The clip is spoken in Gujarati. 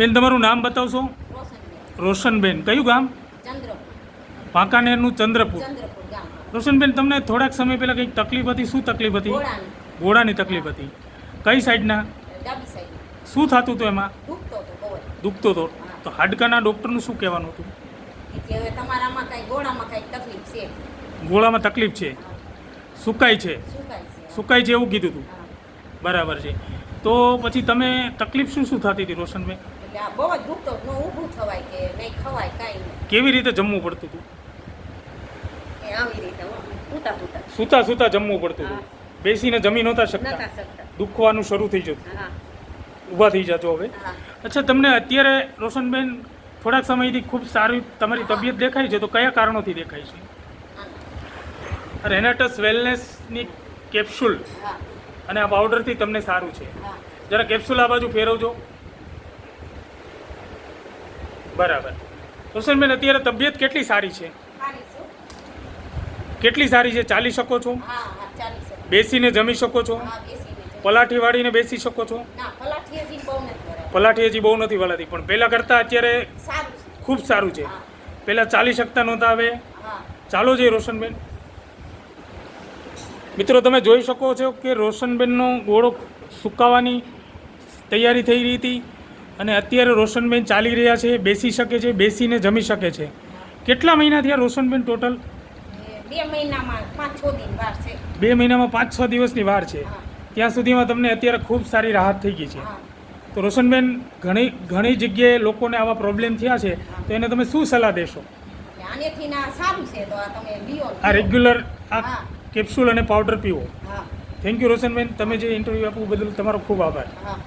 બેન તમારું નામ બતાવશો? રોશનબેન. રોશનબેન. કયું ગામ? ચંદ્રપુર. વાંકાનેરનું ચંદ્રપુર. ચંદ્રપુર ગામ. રોશનબેન, તમને થોડાક સમય પહેલાં કંઈક તકલીફ હતી, શું તકલીફ હતી? ઘોડાની. ઘોડાની તકલીફ હતી. કઈ સાઈડના? ડાબી સાઈડ. શું થતું હતું એમાં? દુખતો હતો બહુ જ. દુખતો હતો. તો હાડકાના ડૉક્ટરનું શું કહેવાનું હતું? કે હવે તમારામાં કાંઈ ગોળામાં કાંઈક તકલીફ છે. ગોળામાં તકલીફ છે, સુકાય છે, સુકાય છે. સુકાય છે એવું કીધું હતું. હા. બરાબર છે. તો પછી તમે તકલીફ શું શું થતી હતી રોશનબેન? એટલે આ બહુ જ દુખતો હતો. ન ઊભું થવાય કે નહીં ખવાય કાંઈ નહીં. કેવી રીતે જમવું પડતું હતું? એ આવી રીતે ઉતા ઉતા સૂતા સૂતા જમવું પડતું હતું. બેસીને જમી નહોતા શકતા. નતા શકતા. દુખવાનું શરૂ થઈ જતું. હા. ઊભા થઈ જતો હવે. હા. અચ્છા, તમને અત્યારે રોશનબેન થોડાક સમયથી ખૂબ સારી તમારી તબિયત દેખાય છે, તો કયા કારણોથી દેખાય છે? રેનાટસ વેલનેસની કેપ્સ્યુલ હા. અને આ પાવડરથી તમને સારું છે. હા. જરા કેપ્સ્યુલ આ બાજુ ફેરવજો. બરાબર. રોશનબેન, અત્યારે તબિયત કેટલી સારી છે? સારી છું. કેટલી સારી છે? ચાલી શકો છો? હા હા ચાલી શકે. બેસીને જમી શકો છો? હા બેસીને જમો. પલાઠી વાળીને બેસી શકો છો? ના પલાઠી હજી બહુ નથી બરાબર. પલાઠી હજી બહુ નથી વળાતી, પણ પહેલાં કરતાં અત્યારે સારું છે. ખૂબ સારું છે. હા. પહેલાં ચાલી શકતા નહોતા, હવે હા. ચાલો જઈએ રોશનબેન. મિત્રો, તમે જોઈ શકો છો કે રોશનબેનનો ગોળો સુકાવાની તૈયારી થઈ રહી હતી અને અત્યારે રોશનબેન ચાલી રહ્યા છે, બેસી શકે છે, બેસીને જમી શકે છે. કેટલા મહિના થયા રોશનબેન ટોટલ? એ 2 મહિનામાં 5-6 દિન વાર છે. 2 મહિનામાં 5-6 દિવસની વાર છે. હા. ત્યાં સુધીમાં તમને અત્યારે ખૂબ સારી રાહત થઈ ગઈ છે. હા. તો રોશનબેન, ઘણી જગ્યાએ લોકોને આવા પ્રોબ્લેમ થયા છે, તો એને તમે શું સલાહ દેશો? એટલે આનેથી ના સારું છે તો આ તમે લ્યો. આ રેગ્યુલર આ હા. કેપ્સ્યુલ અને પાવડર પીવો. હા. થેન્ક યુ રોશનબેન, તમે જે ઇન્ટરવ્યૂ આપવું બદલ તમારો ખૂબ આભાર. હા.